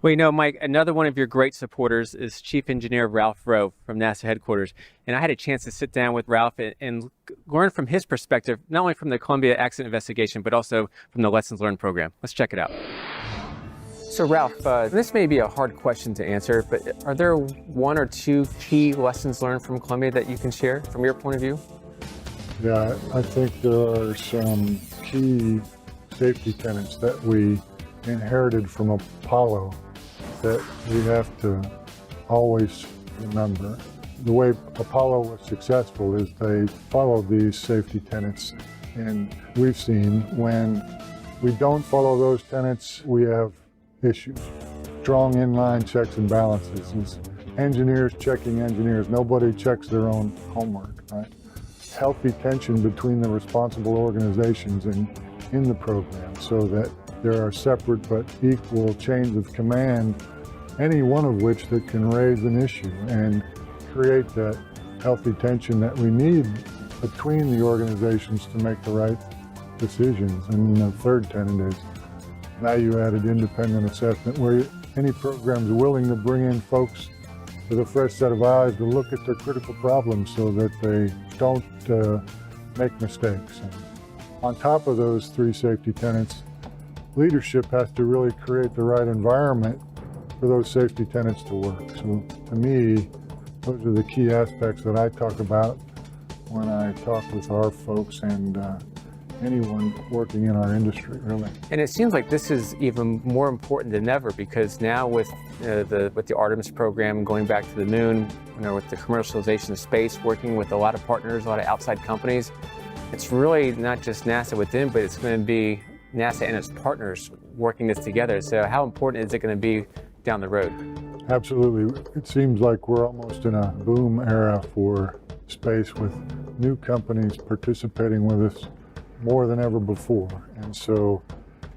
Well, Mike, another one of your great supporters is Chief Engineer Ralph Rowe from NASA headquarters. And I had a chance to sit down with Ralph and learn from his perspective, not only from the Columbia accident investigation, but also from the Lessons Learned program. Let's check it out. So, Ralph, this may be a hard question to answer, but are there one or two key lessons learned from Columbia that you can share from your point of view? Yeah, I think there are some key safety tenets that we inherited from Apollo that we have to always remember. The way Apollo was successful is they followed these safety tenets, and we've seen when we don't follow those tenets, we have issues. Strong inline checks and balances. It's engineers checking engineers. Nobody checks their own homework, right? Healthy tension between the responsible organizations in the program so that there are separate but equal chains of command, any one of which that can raise an issue and create that healthy tension that we need between the organizations to make the right decisions. And the third tenet is value-added independent assessment, where any program is willing to bring in folks with a fresh set of eyes to look at their critical problems so that they don't make mistakes. And on top of those three safety tenets, leadership has to really create the right environment for those safety tenets to work. So to me, those are the key aspects that I talk about when I talk with our folks and anyone working in our industry, really. And it seems like this is even more important than ever, because now with the Artemis program going back to the moon, with the commercialization of space, working with a lot of partners, a lot of outside companies, it's really not just NASA within, but it's going to be NASA and its partners working this together. So how important is it going to be down the road? Absolutely. It seems like we're almost in a boom era for space, with new companies participating with us more than ever before. And so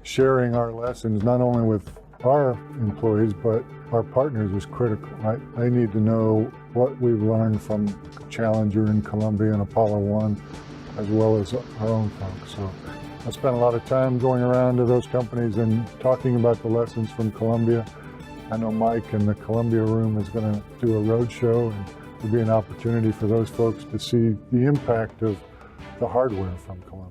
sharing our lessons, not only with our employees, but our partners, is critical, right? They need to know what we've learned from Challenger and Columbia and Apollo 1, as well as our own folks. So I spent a lot of time going around to those companies and talking about the lessons from Columbia. I know Mike in the Columbia room is going to do a road show, and there'll be an opportunity for those folks to see the impact of the hardware from Columbia.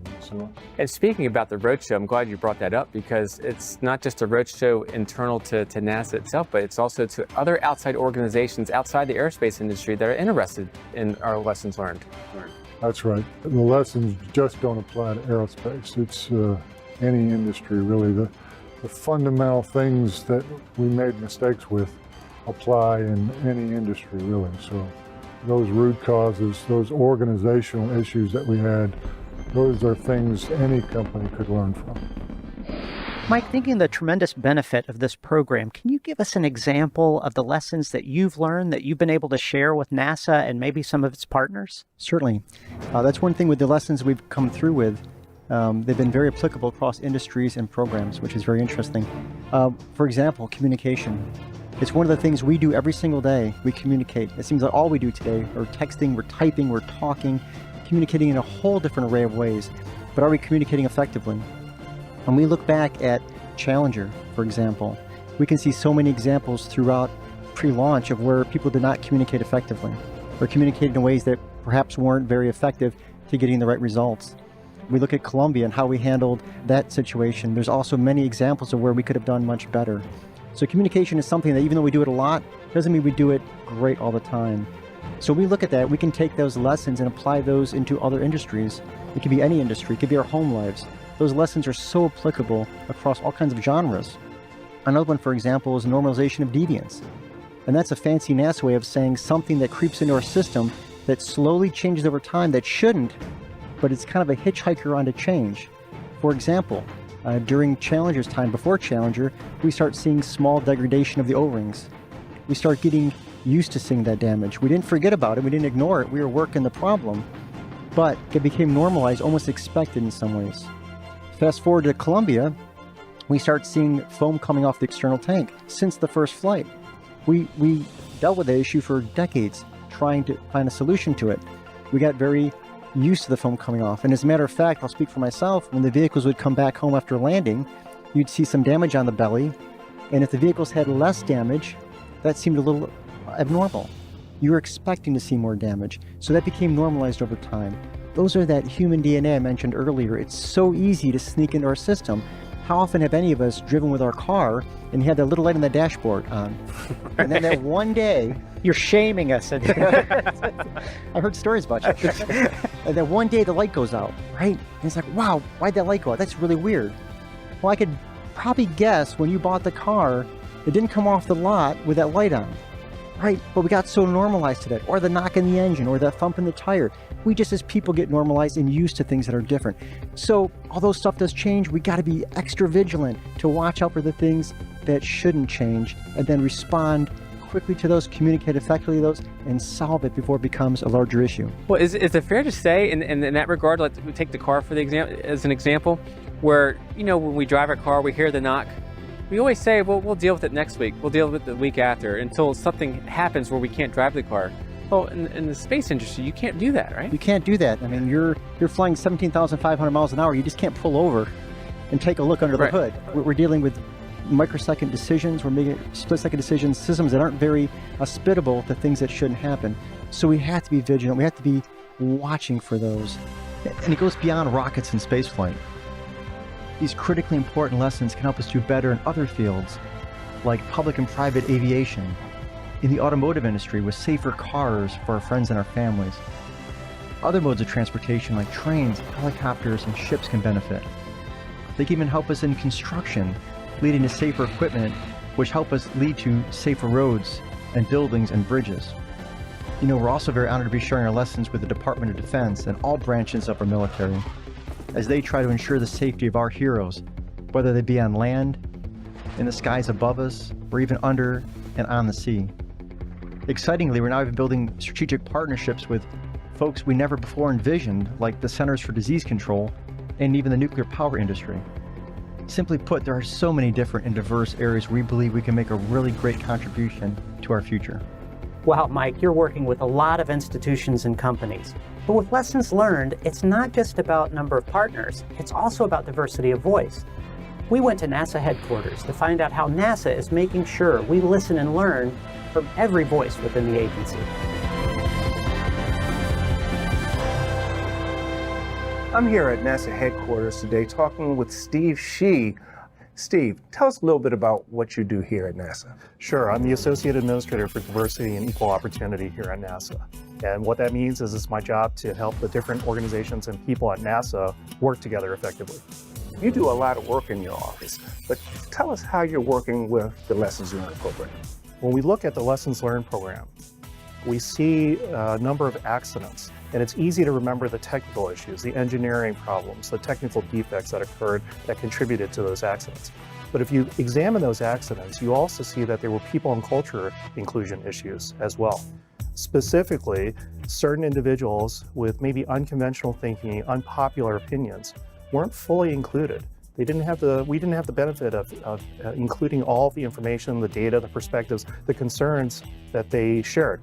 And speaking about the roadshow, I'm glad you brought that up, because it's not just a roadshow internal to NASA itself, but it's also to other outside organizations outside the aerospace industry that are interested in our lessons learned. That's right. The lessons just don't apply to aerospace. It's any industry, really. The fundamental things that we made mistakes with apply in any industry, really. So those root causes, those organizational issues that we had, those are things any company could learn from. Mike, thinking of the tremendous benefit of this program, can you give us an example of the lessons that you've learned that you've been able to share with NASA and maybe some of its partners? Certainly. That's one thing with the lessons we've come through with. They've been very applicable across industries and programs, which is very interesting. For example, communication. It's one of the things we do every single day. We communicate. It seems like all we do today, we're texting, we're typing, we're talking, communicating in a whole different array of ways. But are we communicating effectively? When we look back at Challenger, for example, we can see so many examples throughout pre-launch of where people did not communicate effectively, or communicated in ways that perhaps weren't very effective to getting the right results. We look at Columbia and how we handled that situation. There's also many examples of where we could have done much better. So communication is something that, even though we do it a lot, doesn't mean we do it great all the time. So we look at that, we can take those lessons and apply those into other industries. It could be any industry, it could be our home lives. Those lessons are so applicable across all kinds of genres. Another one, for example, is normalization of deviance. And that's a fancy NASA way of saying something that creeps into our system that slowly changes over time that shouldn't, but it's kind of a hitchhiker onto change. For example, during Challenger's time, before Challenger, we start seeing small degradation of the O-rings. We start getting used to seeing that damage. We didn't forget about it, we didn't ignore it, we were working the problem, but it became normalized, almost expected in some ways. Fast forward to Columbia, we start seeing foam coming off the external tank since the first flight. We dealt with the issue for decades, trying to find a solution to it. We got very used to the foam coming off. And as a matter of fact, I'll speak for myself, when the vehicles would come back home after landing, you'd see some damage on the belly, And if the vehicles had less damage, that seemed a little abnormal. You were expecting to see more damage, so that became normalized over time. Those are that human DNA I mentioned earlier. It's so easy to sneak into our system. How often have any of us driven with our car and had that little light on the dashboard on? And then that one day, You're shaming us. I heard stories about you. And then one day the light goes out, right? And it's like, wow, why'd that light go out? That's really weird. Well, I could probably guess when you bought the car, it didn't come off the lot with that light on, right? But we got so normalized to that, or the knock in the engine, or the thump in the tire. We just, as people, get normalized and used to things that are different. So although stuff does change, we got to be extra vigilant to watch out for the things that shouldn't change, and then respond quickly to those, communicate effectively to those, and solve it before it becomes a larger issue. Well, is it fair to say, in that regard, let's take the car for as an example, where, when we drive our car, we hear the knock, we always say, well, we'll deal with it next week, we'll deal with it the week after, until something happens where we can't drive the car. Well, in the space industry, you can't do that, right? You can't do that. I mean, you're flying 17,500 miles an hour. You just can't pull over and take a look under the hood. We're dealing with microsecond decisions. We're making split-second decisions, systems that aren't very hospitable to things that shouldn't happen. So we have to be vigilant. We have to be watching for those. And it goes beyond rockets and spaceflight. These critically important lessons can help us do better in other fields, like public and private aviation, in the automotive industry with safer cars for our friends and our families. Other modes of transportation like trains, helicopters, and ships can benefit. They can even help us in construction, leading to safer equipment, which help us lead to safer roads and buildings and bridges. We're also very honored to be sharing our lessons with the Department of Defense and all branches of our military as they try to ensure the safety of our heroes, whether they be on land, in the skies above us, or even under and on the sea. Excitingly, we're now even building strategic partnerships with folks we never before envisioned, like the Centers for Disease Control and even the nuclear power industry. Simply put, there are so many different and diverse areas we believe we can make a really great contribution to our future. Wow, Mike, you're working with a lot of institutions and companies. But with lessons learned, it's not just about number of partners, it's also about diversity of voice. We went to NASA headquarters to find out how NASA is making sure we listen and learn from every voice within the agency. I'm here at NASA headquarters today talking with Steve Shee. Steve, tell us a little bit about what you do here at NASA. Sure, I'm the Associate Administrator for Diversity and Equal Opportunity here at NASA. And what that means is it's my job to help the different organizations and people at NASA work together effectively. You do a lot of work in your office, but tell us how you're working with the Lessons Learned program. When we look at the Lessons Learned program, we see a number of accidents, and it's easy to remember the technical issues, the engineering problems, the technical defects that occurred that contributed to those accidents. But if you examine those accidents, you also see that there were people and culture inclusion issues as well. Specifically, certain individuals with maybe unconventional thinking, unpopular opinions, weren't fully included. We didn't have the benefit of including all the information, the data, the perspectives, the concerns that they shared.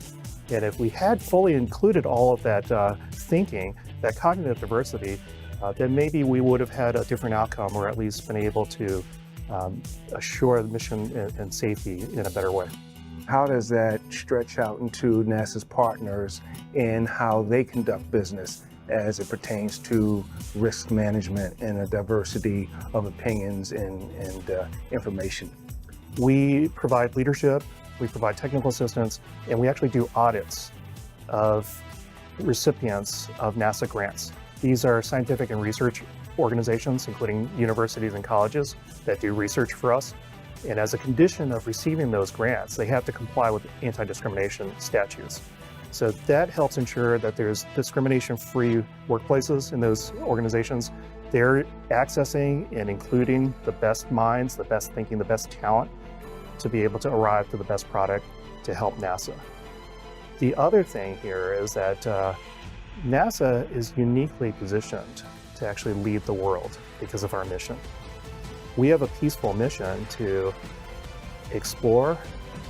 And if we had fully included all of that thinking, that cognitive diversity, then maybe we would have had a different outcome, or at least been able to assure the mission and safety in a better way. How does that stretch out into NASA's partners in how they conduct business as it pertains to risk management and a diversity of opinions and information? We provide leadership, we provide technical assistance, and we actually do audits of recipients of NASA grants. These are scientific and research organizations, including universities and colleges, that do research for us. And as a condition of receiving those grants, they have to comply with anti-discrimination statutes. So that helps ensure that there's discrimination-free workplaces in those organizations. They're accessing and including the best minds, the best thinking, the best talent to be able to arrive to the best product to help NASA. The other thing here is that NASA is uniquely positioned to actually lead the world because of our mission. We have a peaceful mission to explore,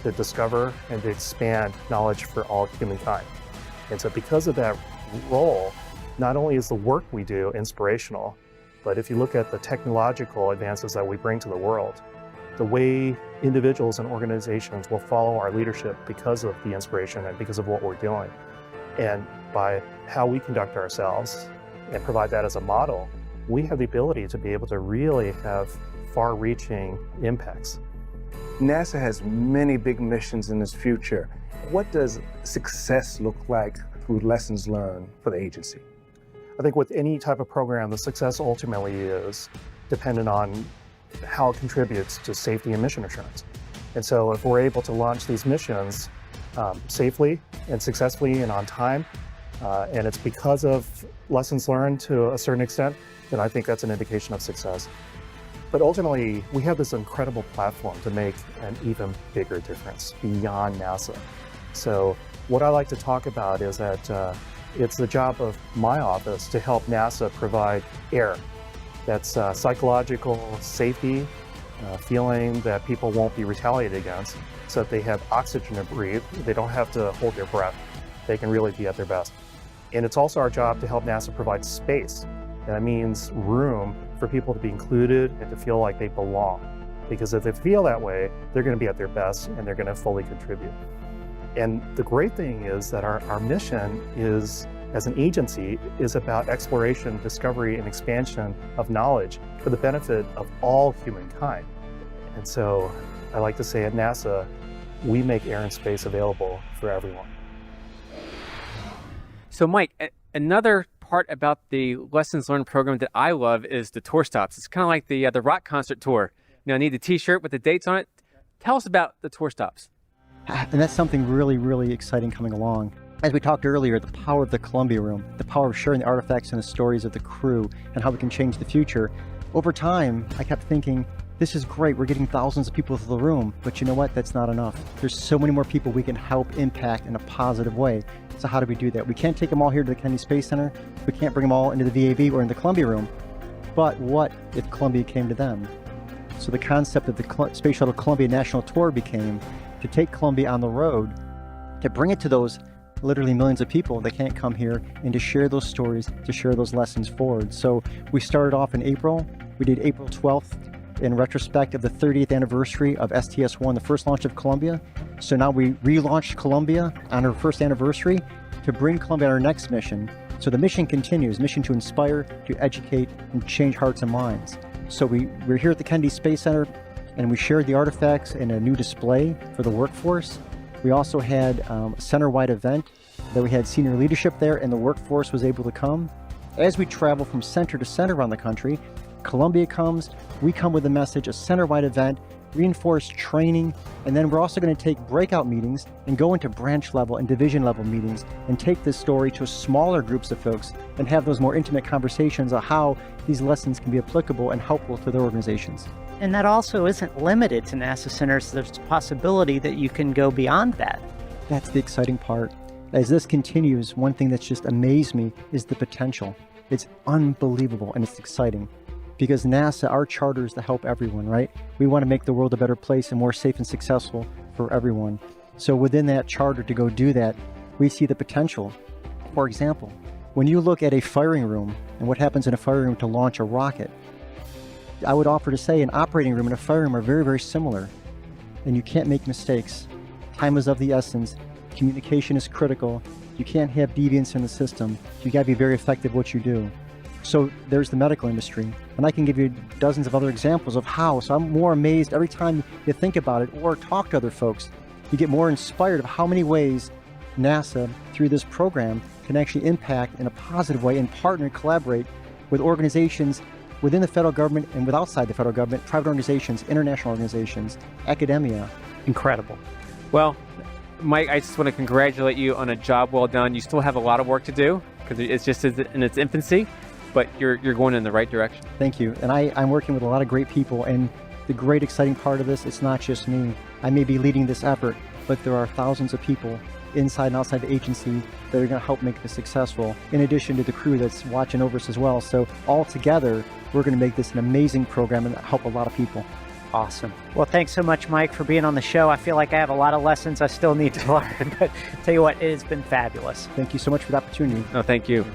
to discover, and to expand knowledge for all humankind. And so because of that role, not only is the work we do inspirational, but if you look at the technological advances that we bring to the world, the way individuals and organizations will follow our leadership because of the inspiration and because of what we're doing. And by how we conduct ourselves and provide that as a model, we have the ability to be able to really have far-reaching impacts. NASA has many big missions in its future. What does success look like through lessons learned for the agency? I think with any type of program, the success ultimately is dependent on how it contributes to safety and mission assurance. And so if we're able to launch these missions safely and successfully and on time, and it's because of lessons learned to a certain extent, then I think that's an indication of success. But ultimately, we have this incredible platform to make an even bigger difference beyond NASA. So what I like to talk about is that it's the job of my office to help NASA provide air. That's psychological safety, feeling that people won't be retaliated against, so that they have oxygen to breathe. They don't have to hold their breath. They can really be at their best. And it's also our job to help NASA provide space. And that means room for people to be included and to feel like they belong. Because if they feel that way, they're going to be at their best and they're going to fully contribute. And the great thing is that our mission is, as an agency, is about exploration, discovery, and expansion of knowledge for the benefit of all humankind. And so I like to say at NASA, we make air and space available for everyone. So Mike, another part about the lessons learned program that I love is the tour stops. It's kind of like the rock concert tour. I need the t-shirt with the dates on it. Tell us about the tour stops. And that's something really, really exciting coming along. As we talked earlier, the power of the Columbia Room, the power of sharing the artifacts and the stories of the crew and how we can change the future. Over time, I kept thinking, this is great, we're getting thousands of people to the room, but you know what, that's not enough. There's so many more people we can help impact in a positive way. So how do we do that? We can't take them all here to the Kennedy Space Center. We can't bring them all into the VAV or in the Columbia Room. But what if Columbia came to them? So the concept of the Space Shuttle Columbia National Tour became to take Columbia on the road, to bring it to those literally millions of people that can't come here, and to share those stories, to share those lessons forward. So we started off in April. We did April 12th in retrospect of the 30th anniversary of STS-1, the first launch of Columbia. So now we relaunched Columbia on our first anniversary to bring Columbia on our next mission. So the mission continues, mission to inspire, to educate, and change hearts and minds. So we're here at the Kennedy Space Center, and we shared the artifacts in a new display for the workforce. We also had a center-wide event that we had senior leadership there, and the workforce was able to come. As we travel from center to center around the country, Columbia comes, we come with a message, a center-wide event, reinforced training, and then we're also going to take breakout meetings and go into branch level and division level meetings and take this story to smaller groups of folks and have those more intimate conversations on how these lessons can be applicable and helpful to their organizations. And that also isn't limited to NASA centers. There's a possibility that you can go beyond that. That's the exciting part. As this continues, one thing that's just amazed me is the potential. It's unbelievable and it's exciting. Because NASA, our charter is to help everyone, right? We want to make the world a better place and more safe and successful for everyone. So within that charter to go do that, we see the potential. For example, when you look at a firing room and what happens in a firing room to launch a rocket, I would offer to say an operating room and a firing room are very, very similar. And you can't make mistakes. Time is of the essence. Communication is critical. You can't have deviance in the system. You got to be very effective what you do. So there's the medical industry, and I can give you dozens of other examples of how. So I'm more amazed every time you think about it or talk to other folks. You get more inspired of how many ways NASA, through this program, can actually impact in a positive way and partner and collaborate with organizations within the federal government and with outside the federal government, private organizations, international organizations, academia. Incredible. Well, Mike, I just want to congratulate you on a job well done. You still have a lot of work to do because it's just in its infancy. But you're going in the right direction. Thank you. And I'm working with a lot of great people, and the great exciting part of this, it's not just me. I may be leading this effort, but there are thousands of people inside and outside the agency that are going to help make this successful, in addition to the crew that's watching over us as well. So all together, we're going to make this an amazing program and help a lot of people. Awesome. Well, thanks so much, Mike, for being on the show. I feel like I have a lot of lessons I still need to learn, but tell you what, it has been fabulous. Thank you so much for the opportunity. No, thank you.